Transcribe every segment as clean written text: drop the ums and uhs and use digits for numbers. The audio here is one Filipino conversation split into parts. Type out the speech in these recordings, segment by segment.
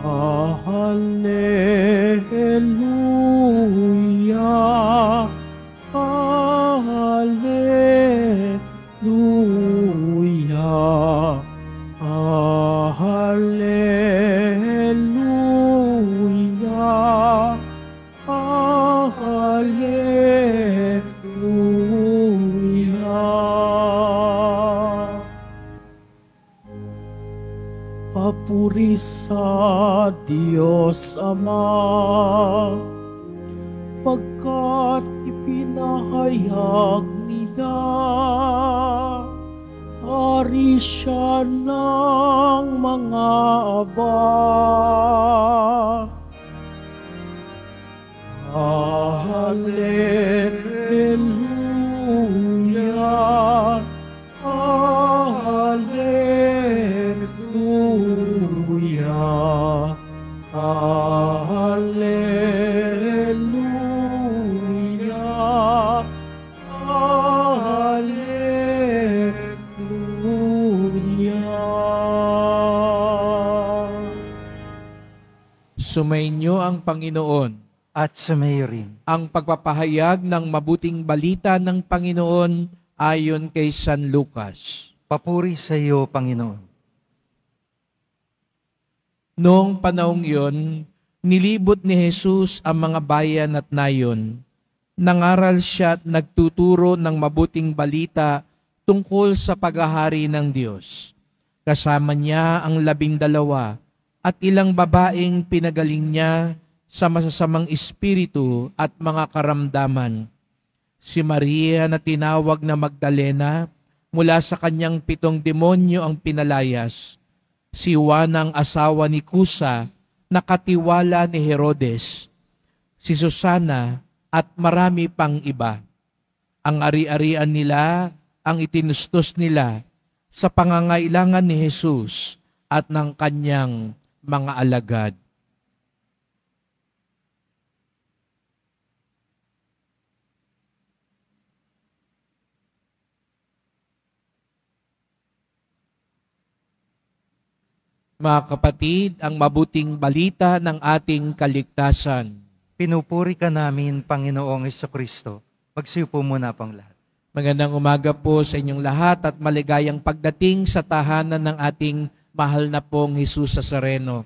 Hallelujah, Hallelujah, Hallelujah, Hallelujah. Papuri sa Diyos Ama, pagkat ipinahayag niya, hari siya ng mga aba. Hallelujah, Hallelujah, Hallelujah, Hallelujah. Sumainyo ang Panginoon. At sumayo rin. Ang pagpapahayag ng mabuting balita ng Panginoon ayon kay San Lucas. Papuri sa iyo, Panginoon. Noong panahong iyon, nilibot ni Jesus ang mga bayan at nayon. Nangaral siya at nagtuturo ng mabuting balita tungkol sa paghahari ng Diyos. Kasama niya ang 12 at ilang babaeng pinagaling niya sa masasamang espiritu at mga karamdaman. Si Maria na tinawag na Magdalena, mula sa kanyang 7 demonyo ang pinalayas. Si Juan ang asawa ni Kusa, na katiwala ni Herodes. Si Susana at marami pang iba. Ang ari-arian nila ang itinustos nila sa pangangailangan ni Jesus at ng kanyang mga alagad. Mga kapatid, ang mabuting balita ng ating kaligtasan. Pinupuri ka namin, Panginoong Jesucristo. Magsiupo muna pang lahat. Magandang umaga po sa inyong lahat at maligayang pagdating sa tahanan ng ating mahal na pong Jesus Nazareno.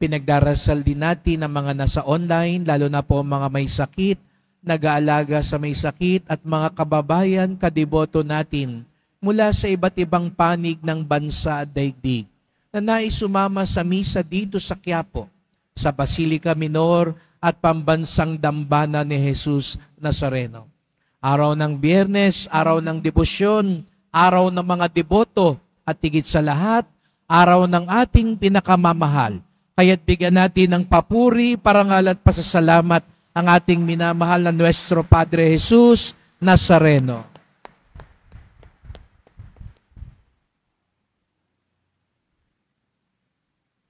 Pinagdarasal din natin ang mga nasa online, lalo na po mga may sakit, nag-aalaga sa may sakit at mga kababayan kadiboto natin mula sa iba't ibang panig ng bansa at daigdig na nais sumama sa misa dito sa Quiapo, sa Basilica Minor at pambansang dambana ni Jesus Nazareno. Araw ng Biyernes, araw ng debosyon, araw ng mga deboto at higit sa lahat, araw ng ating pinakamamahal. Kaya't bigyan natin ng papuri, parangal at pasasalamat ang ating minamahal na Nuestro Padre Jesus Nazareno.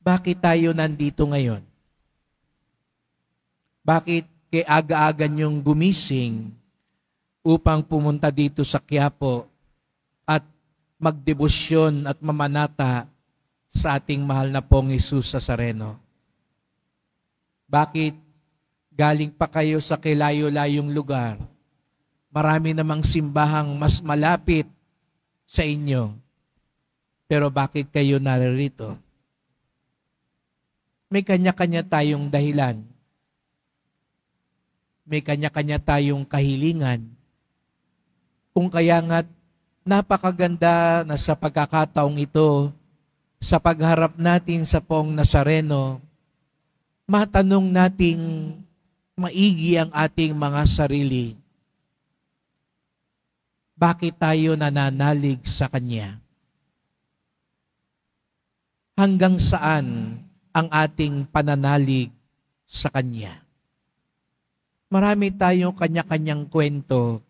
Bakit tayo nandito ngayon? Bakit kay aga-aga niyong gumising upang pumunta dito sa Quiapo at magdebosyon at mamanata sa ating mahal na pong Jesus Nazareno? Bakit galing pa kayo sa kilayo-layong lugar? Marami namang simbahang mas malapit sa inyo. Pero bakit kayo naririto? May kanya-kanya tayong dahilan. May kanya-kanya tayong kahilingan. Kung kaya nga't napakaganda na sa pagkakataong ito, sa pagharap natin sa pong Nazareno, matanong nating maigi ang ating mga sarili. Bakit tayo nananalig sa Kanya? Hanggang saan ang ating pananalig sa Kanya? Marami tayong kanya-kanyang kwento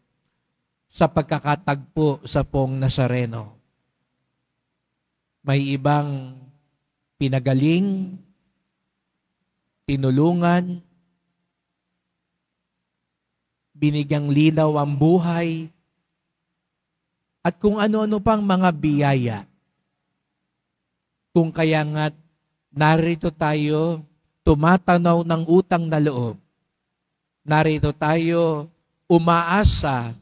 sa pagkakatagpo sa pong Nazareno. May ibang pinagaling, tinulungan, binigyang linaw ang buhay, at kung ano-ano pang mga biyaya. Kung kaya nga't Narito tayo, tumatanaw ng utang na loob. Narito tayo, umaasa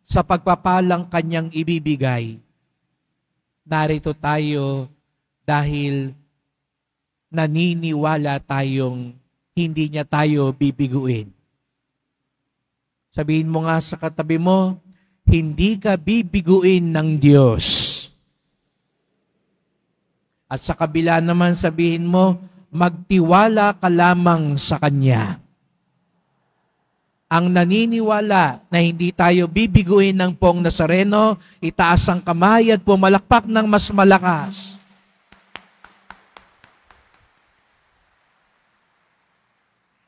sa pagpapalang kanyang ibibigay. Narito tayo dahil naniniwala tayong hindi niya tayo bibiguin. Sabihin mo nga sa katabi mo, hindi ka bibiguin ng Diyos. At sa kabila naman sabihin mo, magtiwala ka lamang sa Kanya. Ang naniniwala na hindi tayo bibiguin ng Pong Nazareno, itaas ang kamay at pumalakpak ng mas malakas.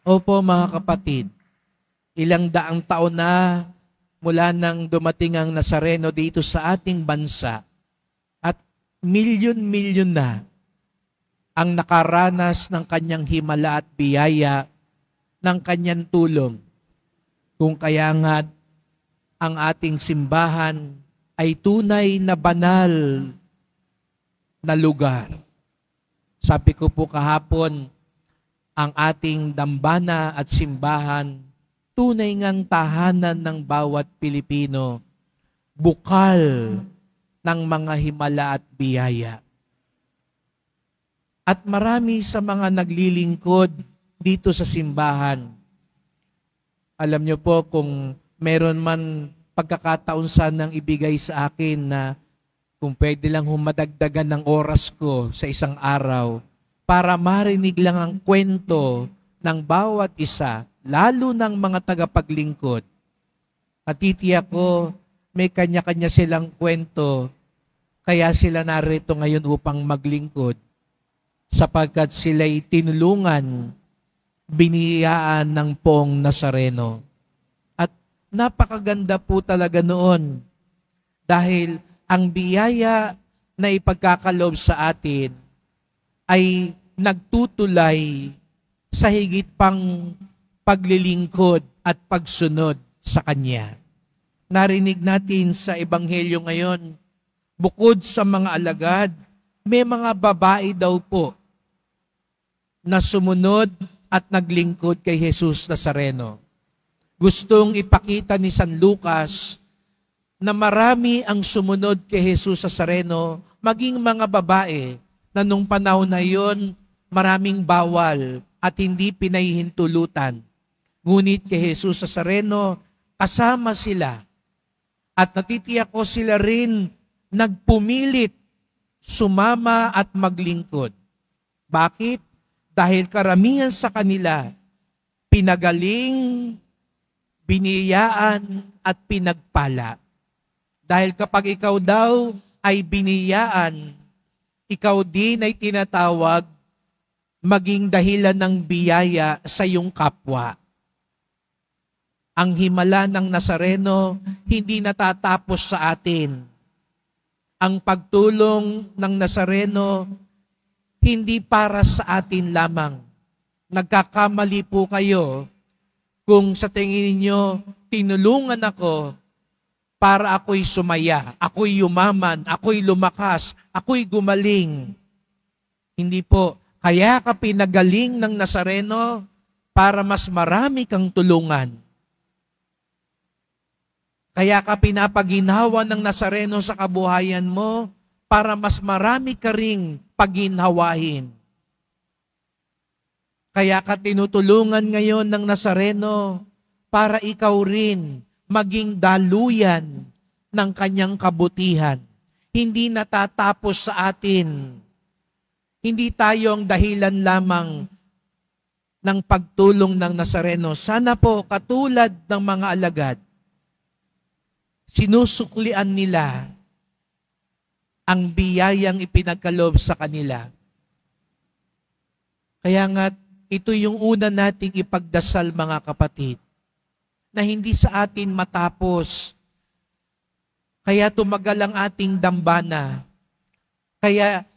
Opo mga kapatid, ilang daang taon na mula nang dumating ang Nazareno dito sa ating bansa at milyon-milyon na ang nakaranas ng kanyang himala at biyaya, ng kanyang tulong. Kung kaya nga ang ating simbahan ay tunay na banal na lugar. Sabi ko po kahapon, ang ating dambana at simbahan, tunay ngang tahanan ng bawat Pilipino, bukal ng mga himala at biyaya. At marami sa mga naglilingkod dito sa simbahan. Alam niyo po kung meron man pagkakataon sanang ibigay sa akin na kung pwede lang humadagdagan ng oras ko sa isang araw para marinig lang ang kwento ng bawat isa, lalo ng mga tagapaglingkod. At titiyak ko, may kanya-kanya silang kwento, kaya sila narito ngayon upang maglingkod, sapagkat sila'y tinulungan, biniyaan ng Pong Nazareno. At napakaganda po talaga noon dahil ang biyaya na ipagkakaloob sa atin ay nagtutulay sa higit pang paglilingkod at pagsunod sa Kanya. Narinig natin sa Ebanghelyo ngayon, bukod sa mga alagad, may mga babae daw po na sumunod at naglingkod kay Jesus Nazareno. Gustong ipakita ni San Lucas na marami ang sumunod kay Jesus Nazareno, maging mga babae na nung panahon na yon maraming bawal at hindi pinahihintulutan. Ngunit kay Jesus Nazareno, kasama sila at natitiyak ko sila rin nagpumilit sumama at maglingkod. Bakit? Dahil karamihan sa kanila, pinagaling, biniyaan, at pinagpala. Dahil kapag ikaw daw ay biniyaan, ikaw din ay tinatawag maging dahilan ng biyaya sa iyong kapwa. Ang himala ng Nazareno hindi natatapos sa atin. Ang pagtulong ng Nazareno hindi para sa atin lamang. Nagkakamali po kayo kung sa tingin ninyo, tinulungan ako para ako'y sumaya, ako'y yumaman, ako'y lumakas, ako'y gumaling. Hindi po. Kaya ka pinagaling ng Nazareno para mas marami kang tulungan. Kaya ka pinapaginawa ng Nazareno sa kabuhayan mo para mas marami ka ring paginhawahin. Kaya ka tinutulungan ngayon ng Nazareno para ikaw rin maging daluyan ng kanyang kabutihan. Hindi natatapos sa atin. Hindi tayo ang dahilan lamang ng pagtulong ng Nazareno. Sana po katulad ng mga alagad, sinusuklian nila ang biyayang ipinagkaloob sa kanila. Kaya nga, ito yung una nating ipagdasal mga kapatid, na hindi sa atin matapos. Kaya tumagal ang ating dambana. Kaya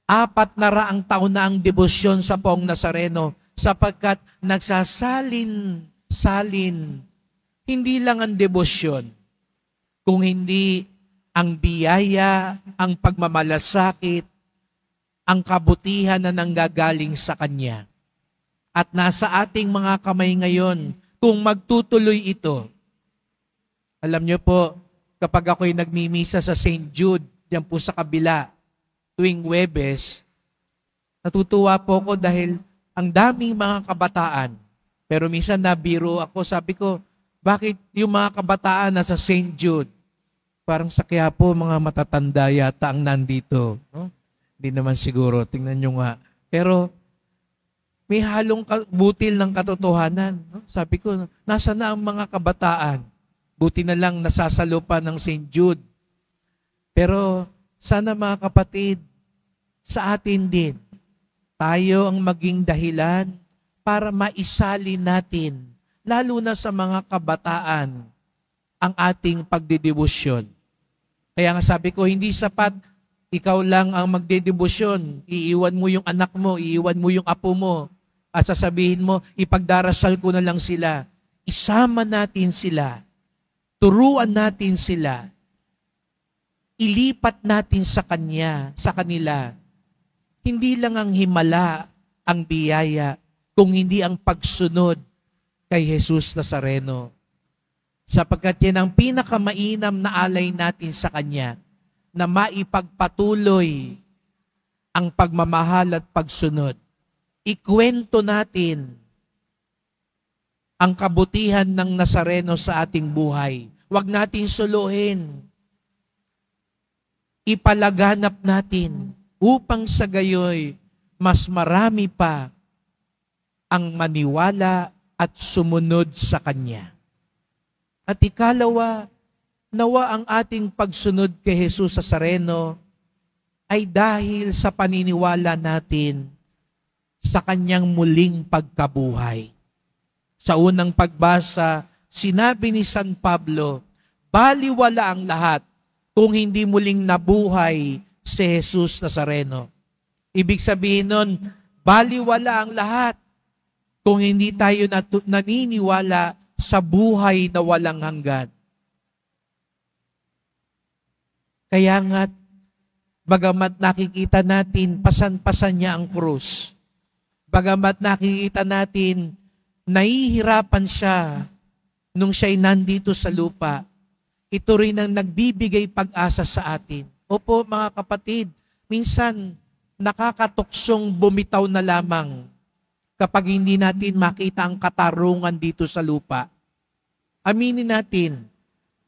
400 taon na ang debosyon sa Pong Nazareno, sapagkat nagsasalin-salin, hindi lang ang debosyon, kung hindi ang biyaya, ang pagmamalasakit, ang kabutihan na nanggagaling sa Kanya. At nasa ating mga kamay ngayon kung magtutuloy ito. Alam niyo po, kapag ako'y nagmimisa sa St. Jude, diyan po sa kabila, tuwing Huwebes, natutuwa po ako dahil ang daming mga kabataan. Pero minsan nabiro ako, sabi ko, bakit yung mga kabataan nasa St. Jude? Parang sa Quiapo, mga matatanda yata ang nandito. No? Hindi naman siguro, tingnan nyo nga. Pero may halong butil ng katotohanan. No? Sabi ko, nasa na ang mga kabataan? Buti na lang nasasalo pa ng St. Jude. Pero sana mga kapatid, sa atin din, tayo ang maging dahilan para maisali natin, lalo na sa mga kabataan, ang ating pagdedebosyon. Kaya nga sabi ko, hindi sapat ikaw lang ang magdedebosyon. Iiwan mo yung anak mo, iiwan mo yung apo mo, at sasabihin mo, ipagdarasal ko na lang sila. Isama natin sila. Turuan natin sila. Ilipat natin sa Kanya, sa kanila. Hindi lang ang himala ang biyaya, kung hindi ang pagsunod kay Jesus Nazareno. Sapagkat yan ang pinakamainam na alay natin sa Kanya, na maipagpatuloy ang pagmamahal at pagsunod. Ikwento natin ang kabutihan ng Nazareno sa ating buhay. Huwag natin suluhin. Ipalaganap natin upang sa gayoy mas marami pa ang maniwala at sumunod sa Kanya. At ikalawa, nawa ang ating pagsunod kay Jesus Nazareno ay dahil sa paniniwala natin sa Kanyang muling pagkabuhay. Sa unang pagbasa, sinabi ni San Pablo, baliwala ang lahat kung hindi muling nabuhay si Jesus Nazareno. Ibig sabihin nun, baliwala ang lahat kung hindi tayo naniniwala sa buhay na walang hanggan. Kaya nga't, bagamat nakikita natin, pasan-pasan niya ang krus. Bagamat nakikita natin, nahihirapan siya nung siya'y nandito sa lupa. Ito rin ang nagbibigay pag-asa sa atin. Opo mga kapatid, minsan nakakatuksong bumitaw na lamang kapag hindi natin makita ang katarungan dito sa lupa. Aminin natin,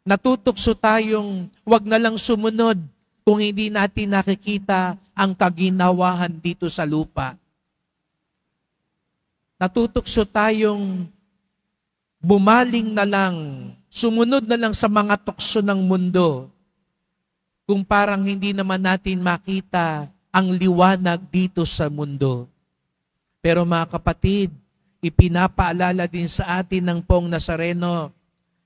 natutukso tayong wag na lang sumunod kung hindi natin nakikita ang kaginawahan dito sa lupa. Natutukso tayong bumaling na lang, sumunod na lang sa mga tukso ng mundo kung parang hindi naman natin makita ang liwanag dito sa mundo. Pero mga kapatid, ipinapaalala din sa atin ng Poong Nazareno,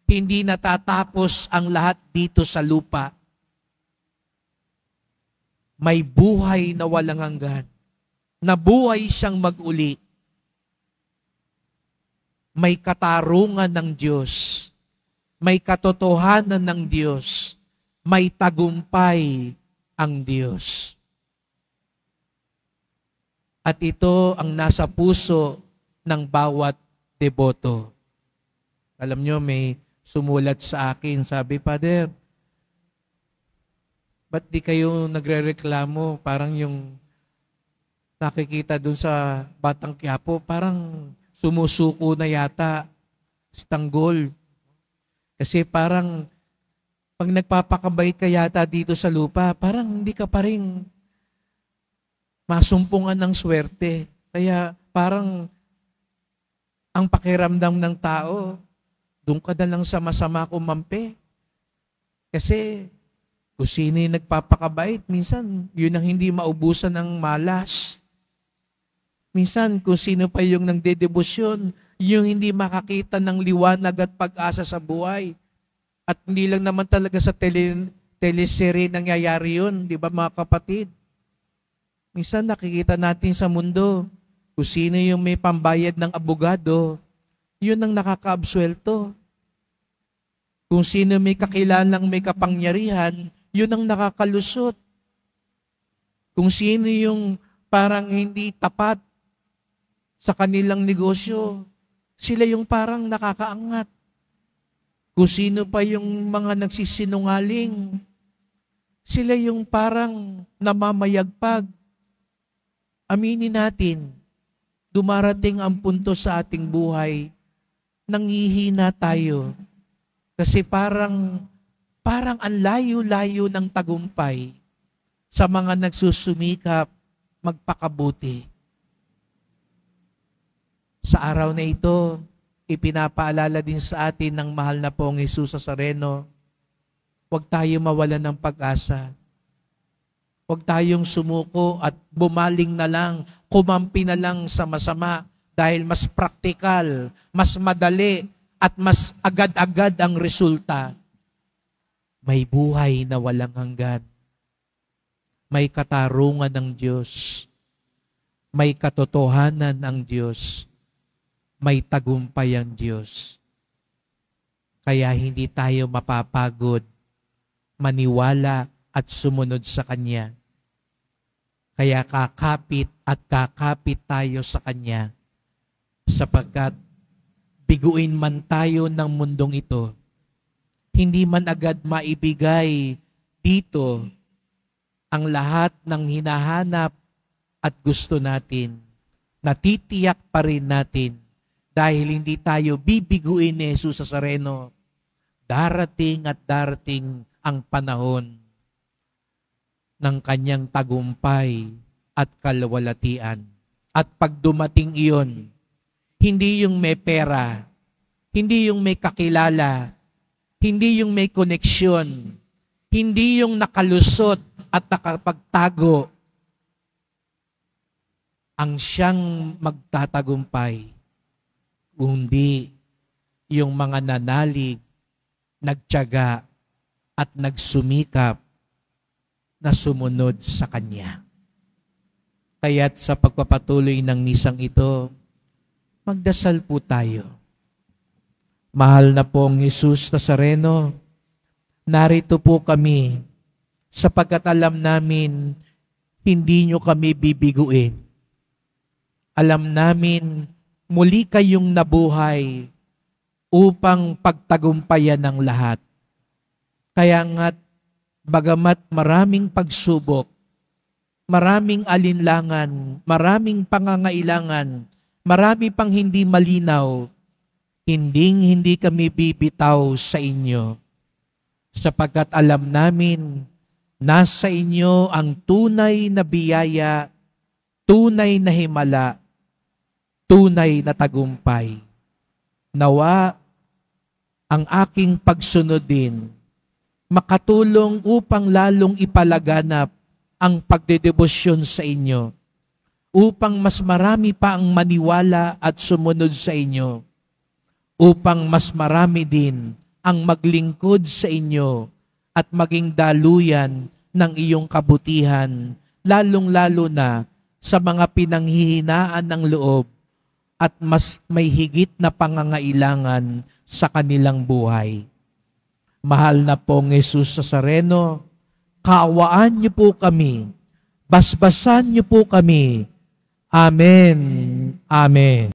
hindi natatapos ang lahat dito sa lupa. May buhay na walang hanggan. Nabuhay siyang mag-uli. May katarungan ng Diyos. May katotohanan ng Diyos. May tagumpay ang Diyos. At ito ang nasa puso ng bawat deboto. Alam nyo, may sumulat sa akin, sabi, Father, ba't di kayo nagre-reklamo? Parang yung nakikita dun sa Batang Quiapo, parang sumusuko na yata si Tanggol. Kasi parang pag nagpapakabait ka yata dito sa lupa, parang hindi ka pa rin masumpungan ng swerte. Kaya parang ang pakiramdam ng tao, doon ka na lang sa masama kumampi. Kasi kung sino yung nagpapakabait, minsan yun ang hindi maubusan ng malas. Minsan kung sino pa yung nagdedebosyon, yung hindi makakita ng liwanag at pag-asa sa buhay. At hindi lang naman talaga sa teleserye nangyayari yun, di ba mga kapatid? Minsan nakikita natin sa mundo, kung sino yung may pambayad ng abogado, yun ang nakakaabsuelto. Kung sino may kakilalang may kapangyarihan, yun ang nakakalusot. Kung sino yung parang hindi tapat sa kanilang negosyo, sila yung parang nakakaangat. Kung sino pa yung mga nagsisinungaling, sila yung parang namamayagpag. Aminin natin, dumarating ang punto sa ating buhay, nanghihina tayo. Kasi parang ang layo-layo ng tagumpay sa mga nagsusumikap magpakabuti. Sa araw na ito, ipinapaalala din sa atin ng mahal na pong Jesus Nazareno, huwag tayo mawalan ng pag-asa. Huwag tayong sumuko at bumaling na lang, kumampi na lang sa masama dahil mas praktikal, mas madali, at mas agad-agad ang resulta. May buhay na walang hanggan. May katarungan ng Diyos. May katotohanan ang Diyos. May tagumpay ang Diyos. Kaya hindi tayo mapapagod, maniwala at sumunod sa Kanya. Kaya kakapit at kakapit tayo sa Kanya sapagkat biguin man tayo ng mundong ito, hindi man agad maibigay dito ang lahat ng hinahanap at gusto natin. Natitiyak pa rin natin dahil hindi tayo bibiguin ni Jesus Nazareno. Darating at darating ang panahon ng Kanyang tagumpay at kalwalatian. At pag dumating iyon, hindi yung may pera, hindi yung may kakilala, hindi yung may koneksyon, hindi yung nakalusot at nakapagtago ang siyang magtatagumpay, kundi yung mga nanalig, nagtiyaga at nagsumikap na sumunod sa Kanya. Kaya't sa pagpapatuloy ng misang ito, magdasal po tayo. Mahal na pong Jesus Nazareno, narito po kami sapagkat alam namin hindi nyo kami bibiguin. Alam namin muli kayong nabuhay upang pagtagumpayan ng lahat. Kaya nga't bagamat maraming pagsubok, maraming alinlangan, maraming pangangailangan, marami pang hindi malinaw, hindi kami bibitaw sa inyo. Sapagkat alam namin, nasa inyo ang tunay na biyaya, tunay na himala, tunay na tagumpay. Nawa ang aking pagsunod din, makatulong upang lalong ipalaganap ang pagdedebosyon sa inyo, upang mas marami pa ang maniwala at sumunod sa inyo, upang mas marami din ang maglingkod sa inyo at maging daluyan ng iyong kabutihan, lalong-lalo na sa mga pinanghihinaan ng loob at mas may higit na pangangailangan sa kanilang buhay. Mahal na pong Jesus Nazareno, kaawaan niyo po kami, basbasan niyo po kami. Amen. Amen.